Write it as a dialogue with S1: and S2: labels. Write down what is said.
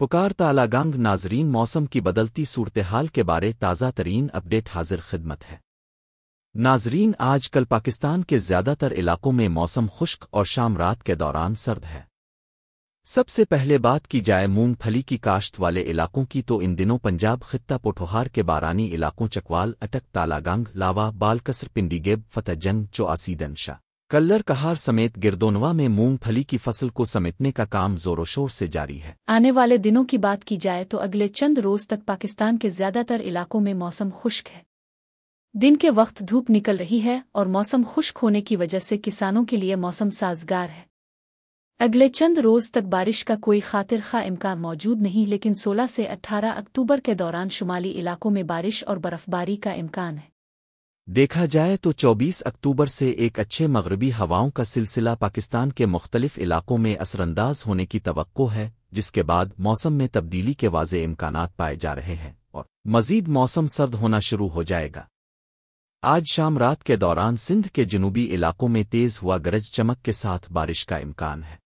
S1: پکار تالابگنگ ناظرین موسم کی بدلتی صورتحال کے بارے تازہ ترین اپڈیٹ حاضر خدمت ہے۔ ناظرین آج کل پاکستان کے زیادہ تر علاقوں میں موسم خشک اور شام رات کے دوران سرد ہے۔ سب سے پہلے بات کی جائے مونگ پھلی کی کاشت والے علاقوں کی تو ان دنوں پنجاب خطہ پوٹھوہار کے بارانی علاقوں چکوال اٹک تالابگنگ لاوا بالکسر پنڈی گیب فتح جنگ چوآسی دنشا کلر کہار سمیت گردونوا میں مونگ پھلی کی فصل کو سمیٹنے کا کام زور و شور سے جاری ہے۔
S2: آنے والے دنوں کی بات کی جائے تو اگلے چند روز تک پاکستان کے زیادہ تر علاقوں میں موسم خشک ہے۔ دن کے وقت دھوپ نکل رہی ہے اور موسم خشک ہونے کی وجہ سے کسانوں کے لیے موسم سازگار ہے۔ اگلے چند روز تک بارش کا کوئی خاطر خواہ امکان موجود نہیں، لیکن 16 سے 18 اکتوبر کے دوران شمالی علاقوں میں بارش اور برفباری کا امکان ہے۔
S1: دیکھا جائے تو 24 اکتوبر سے ایک اچھے مغربی ہواؤں کا سلسلہ پاکستان کے مختلف علاقوں میں اثر انداز ہونے کی توقع ہے، جس کے بعد موسم میں تبدیلی کے واضح امکانات پائے جا رہے ہیں اور مزید موسم سرد ہونا شروع ہو جائے گا۔ آج شام رات کے دوران سندھ کے جنوبی علاقوں میں تیز ہوا گرج چمک کے ساتھ بارش کا امکان ہے۔